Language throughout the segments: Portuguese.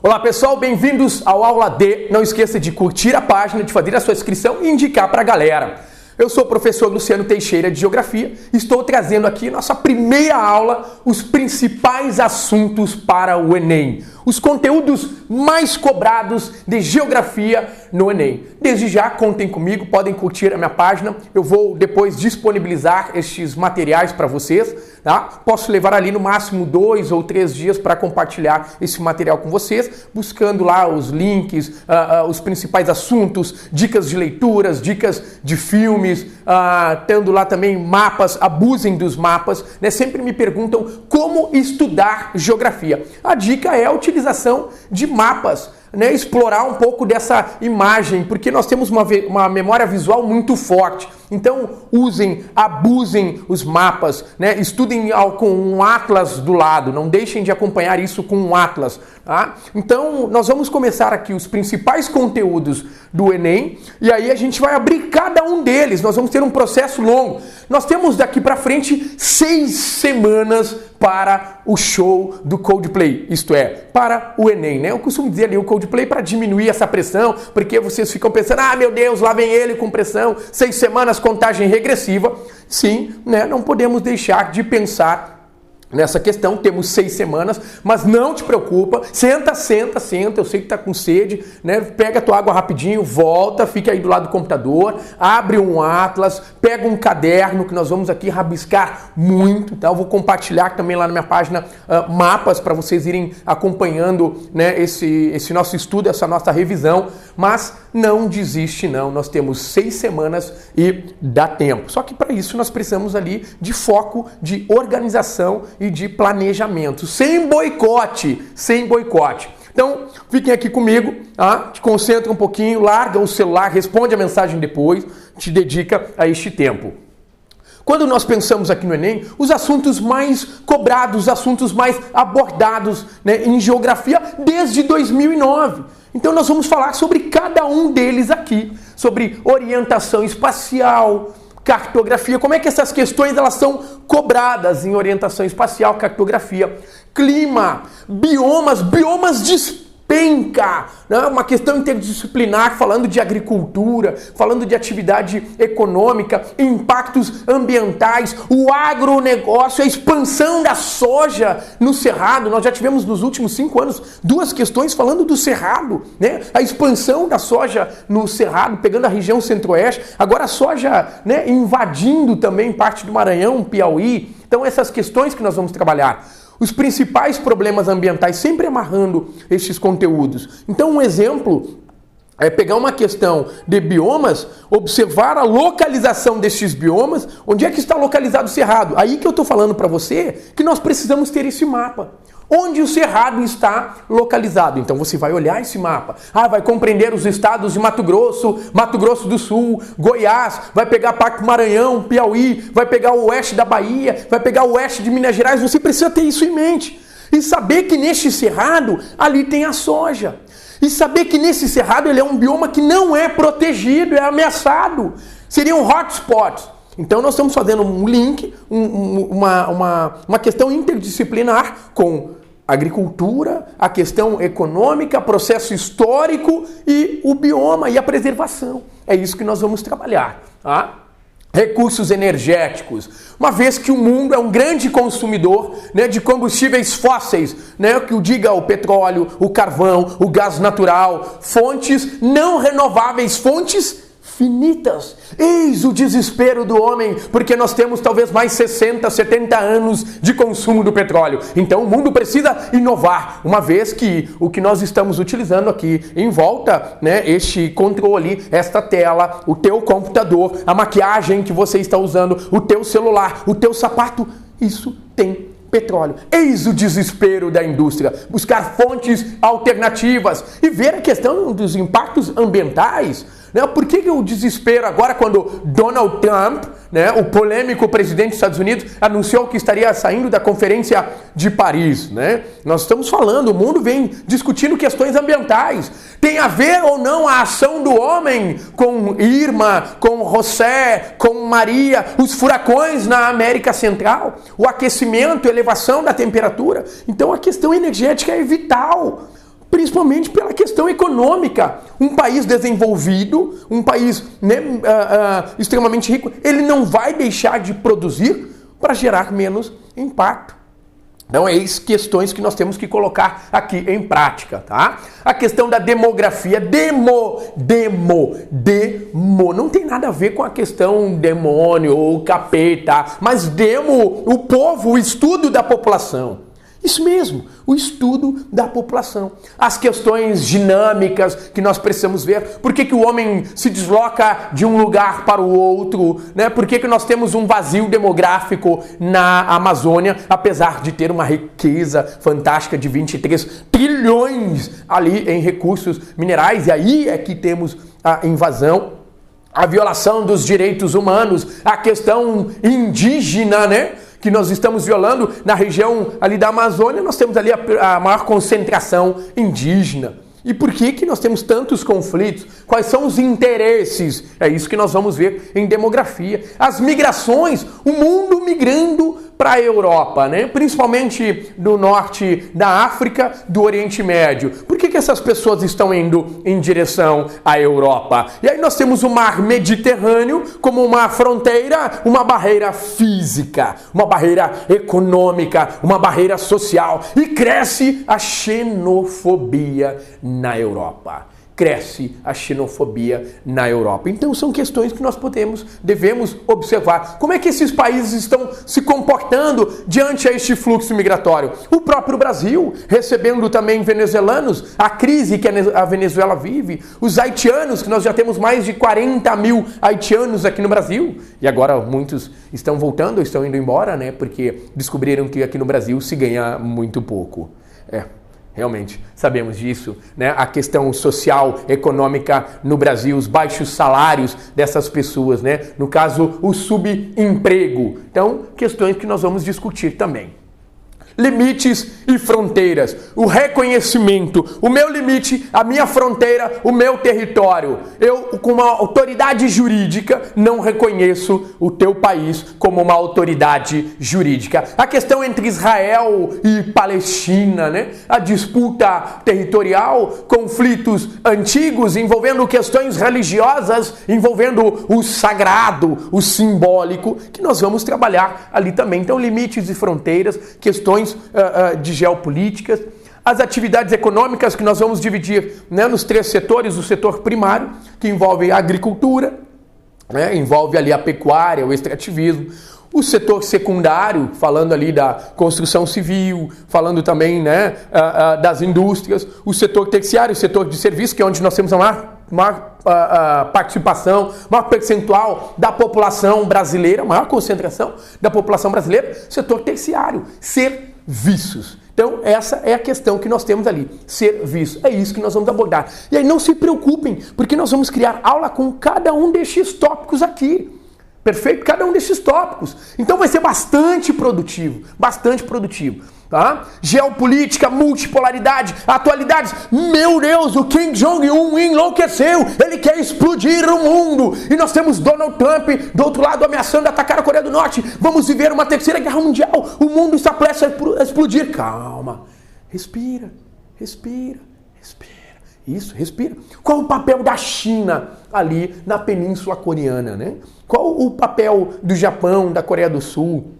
Olá pessoal, bem-vindos ao Aula D. Não esqueça de curtir a página, de fazer a sua inscrição e indicar para a galera. Eu sou o professor Luciano Teixeira de Geografia e estou trazendo aqui nossa primeira aula, os principais assuntos para o Enem. Os conteúdos mais cobrados de Geografia no Enem. Desde já, contem comigo, podem curtir a minha página. Eu vou depois disponibilizar estes materiais para vocês. Tá? Posso levar ali no máximo 2 ou 3 dias para compartilhar esse material com vocês, buscando lá os links, os principais assuntos, dicas de leituras, dicas de filmes, tendo lá também mapas, abusem dos mapas, né? Sempre me perguntam como estudar geografia. A dica é a utilização de mapas, né? Explorar um pouco dessa imagem, porque nós temos uma memória visual muito forte. Então, abusem os mapas, né? Estudem com um atlas do lado, não deixem de acompanhar isso com um atlas. Tá? Então, nós vamos começar aqui os principais conteúdos do Enem, e aí a gente vai abrir cada um deles, nós vamos ter um processo longo. Nós temos daqui para frente 6 semanas para o show do Coldplay, isto é, para o Enem, né? Eu costumo dizer ali o Coldplay para diminuir essa pressão, porque vocês ficam pensando, meu Deus, lá vem ele com pressão, 6 semanas, contagem regressiva. Sim, né? Não podemos deixar de pensar nessa questão. Temos 6 semanas, mas não te preocupa, senta, eu sei que tá com sede, né? Pega a tua água rapidinho, volta, fica aí do lado do computador, abre um atlas, pega um caderno que nós vamos aqui rabiscar muito, tá? Eu vou compartilhar também lá na minha página mapas para vocês irem acompanhando, né, esse nosso estudo, essa nossa revisão, mas não desiste não, nós temos 6 semanas e dá tempo. Só que para isso nós precisamos ali de foco, de organização e de planejamento, sem boicote. Então, fiquem aqui comigo, tá? Te concentra um pouquinho, larga o celular, responde a mensagem depois, te dedica a este tempo. Quando nós pensamos aqui no Enem, os assuntos mais cobrados, os assuntos mais abordados, né, em geografia desde 2009. Então nós vamos falar sobre cada um deles aqui, sobre orientação espacial, cartografia, como é que essas questões elas são cobradas em orientação espacial, cartografia, clima, biomas despenca, né? Uma questão interdisciplinar falando de agricultura, falando de atividade econômica, impactos ambientais, o agronegócio, a expansão da soja no Cerrado. Nós já tivemos nos últimos 5 anos 2 questões falando do Cerrado, né? A expansão da soja no Cerrado, pegando a região centro-oeste, agora a soja, né, invadindo também parte do Maranhão, Piauí. Então essas questões que nós vamos trabalhar. Os principais problemas ambientais, sempre amarrando estes conteúdos. Então, um exemplo é pegar uma questão de biomas, observar a localização destes biomas, onde é que está localizado o Cerrado. Aí que eu estou falando para você que nós precisamos ter esse mapa. Onde o Cerrado está localizado. Então você vai olhar esse mapa. Vai compreender os estados de Mato Grosso do Sul, Goiás, vai pegar a parte do Maranhão, Piauí, vai pegar o oeste da Bahia, vai pegar o oeste de Minas Gerais. Você precisa ter isso em mente. E saber que neste Cerrado, ali tem a soja. E saber que nesse Cerrado ele é um bioma que não é protegido, é ameaçado. Seriam hotspots. Então nós estamos fazendo um link, uma questão interdisciplinar com agricultura, a questão econômica, processo histórico e o bioma e a preservação. É isso que nós vamos trabalhar. Tá? Recursos energéticos, uma vez que o mundo é um grande consumidor, né, de combustíveis fósseis, né, que o diga o petróleo, o carvão, o gás natural, fontes não renováveis, fontes finitas. Eis o desespero do homem, porque nós temos talvez mais 60, 70 anos de consumo do petróleo. Então o mundo precisa inovar, uma vez que o que nós estamos utilizando aqui em volta, né, este controle, esta tela, o teu computador, a maquiagem que você está usando, o teu celular, o teu sapato, isso tem petróleo. Eis o desespero da indústria. Buscar fontes alternativas e ver a questão dos impactos ambientais. Por que o desespero agora quando Donald Trump, né, o polêmico presidente dos Estados Unidos, anunciou que estaria saindo da Conferência de Paris, né? Nós estamos falando, o mundo vem discutindo questões ambientais. Tem a ver ou não a ação do homem com Irma, com José, com Maria, os furacões na América Central, o aquecimento, elevação da temperatura? Então a questão energética é vital. principalmente pela questão econômica. Um país desenvolvido, um país extremamente rico, ele não vai deixar de produzir para gerar menos impacto. Então, eis questões que nós temos que colocar aqui em prática, tá? A questão da demografia, não tem nada a ver com a questão demônio ou capeta, mas o povo, o estudo da população. Isso mesmo, o estudo da população. As questões dinâmicas que nós precisamos ver. Por que o homem se desloca de um lugar para o outro? Né? Por que nós temos um vazio demográfico na Amazônia, apesar de ter uma riqueza fantástica de 23 trilhões ali em recursos minerais? E aí é que temos a invasão, a violação dos direitos humanos, a questão indígena, né? Que nós estamos violando na região ali da Amazônia, nós temos ali a maior concentração indígena. E por que nós temos tantos conflitos? Quais são os interesses? É isso que nós vamos ver em demografia. As migrações, o mundo migrando para a Europa, né? Principalmente do norte da África, do Oriente Médio. Por que essas pessoas estão indo em direção à Europa? E aí nós temos o mar Mediterrâneo como uma fronteira, uma barreira física, uma barreira econômica, uma barreira social. E cresce a xenofobia na Europa. Cresce a xenofobia na Europa. Então são questões que nós devemos observar. Como é que esses países estão se comportando diante a este fluxo migratório? O próprio Brasil, recebendo também venezuelanos, a crise que a Venezuela vive, os haitianos, que nós já temos mais de 40 mil haitianos aqui no Brasil, e agora muitos estão voltando, estão indo embora, né? Porque descobriram que aqui no Brasil se ganha muito pouco. Realmente, sabemos disso, né? A questão social, econômica no Brasil, os baixos salários dessas pessoas, né? No caso, o subemprego. Então, questões que nós vamos discutir também. Limites e fronteiras, o reconhecimento, o meu limite, a minha fronteira, o meu território. Eu, com uma autoridade jurídica, não reconheço o teu país como uma autoridade jurídica. A questão entre Israel e Palestina, né? A disputa territorial, conflitos antigos envolvendo questões religiosas, envolvendo o sagrado, o simbólico, que nós vamos trabalhar ali também. Então, limites e fronteiras, questões de geopolíticas, as atividades econômicas que nós vamos dividir, né, nos 3 setores: o setor primário, que envolve a agricultura, né, envolve ali a pecuária, o extrativismo; o setor secundário, falando ali da construção civil, falando também, né, das indústrias; o setor terciário, o setor de serviços, que é onde nós temos a maior participação, maior percentual da população brasileira, maior concentração da população brasileira; setor terciário, serviços. Então, essa é a questão que nós temos ali, serviço. É isso que nós vamos abordar. E aí não se preocupem, porque nós vamos criar aula com cada um destes tópicos aqui. Perfeito? Cada um desses tópicos. Então vai ser bastante produtivo, tá? Geopolítica, multipolaridade, atualidades. Meu Deus, o Kim Jong-un enlouqueceu, ele quer explodir o mundo. E nós temos Donald Trump do outro lado ameaçando atacar a Coreia do Norte. Vamos viver uma 3ª guerra mundial, o mundo está prestes a explodir. Calma, respira. Isso, respira. Qual o papel da China ali na Península Coreana, né? Qual o papel do Japão, da Coreia do Sul?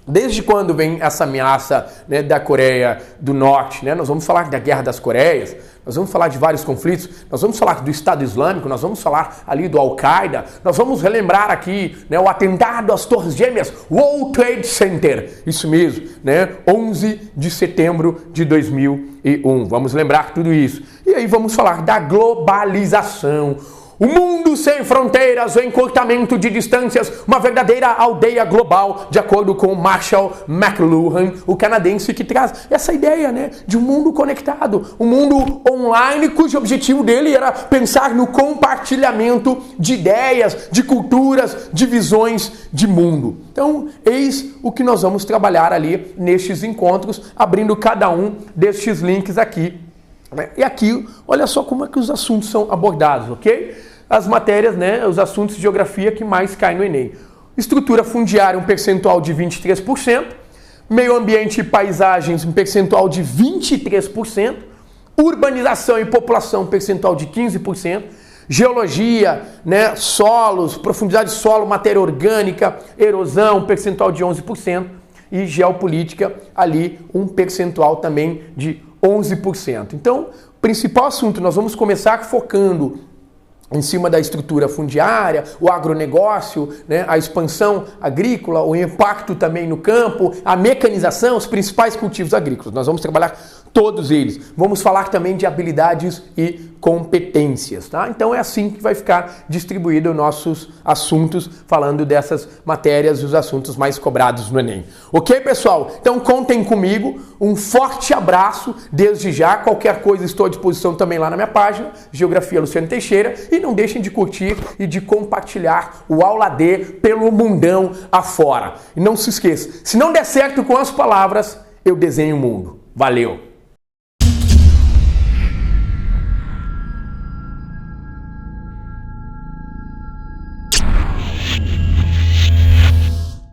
Desde quando vem essa ameaça, né, da Coreia do Norte, né? Nós vamos falar da Guerra das Coreias, nós vamos falar de vários conflitos, nós vamos falar do Estado Islâmico, nós vamos falar ali do Al-Qaeda, nós vamos relembrar aqui, né, o atentado às Torres Gêmeas, World Trade Center, isso mesmo, né? 11 de setembro de 2001, vamos lembrar tudo isso. E aí vamos falar da globalização. O mundo sem fronteiras, o encurtamento de distâncias, uma verdadeira aldeia global, de acordo com Marshall McLuhan, o canadense, que traz essa ideia, né, de um mundo conectado, um mundo online, cujo objetivo dele era pensar no compartilhamento de ideias, de culturas, de visões de mundo. Então, eis o que nós vamos trabalhar ali nestes encontros, abrindo cada um destes links aqui. E aqui, olha só como é que os assuntos são abordados, ok? As matérias, né, os assuntos de geografia que mais caem no Enem. Estrutura fundiária, um percentual de 23%. Meio ambiente e paisagens, um percentual de 23%. Urbanização e população, percentual de 15%. Geologia, né, solos, profundidade de solo, matéria orgânica, erosão, percentual de 11%. E geopolítica, ali um percentual também de 11%. Então, principal assunto, nós vamos começar focando em cima da estrutura fundiária, o agronegócio, né, a expansão agrícola, o impacto também no campo, a mecanização, os principais cultivos agrícolas. Nós vamos trabalhar todos eles. Vamos falar também de habilidades e competências, tá? Então é assim que vai ficar distribuído os nossos assuntos, falando dessas matérias e os assuntos mais cobrados no Enem. Ok, pessoal? Então contem comigo. Um forte abraço desde já. Qualquer coisa estou à disposição também lá na minha página, Geografia Luciano Teixeira. E não deixem de curtir e de compartilhar o Aula D pelo mundão afora. E não se esqueça, se não der certo com as palavras, eu desenho o mundo. Valeu!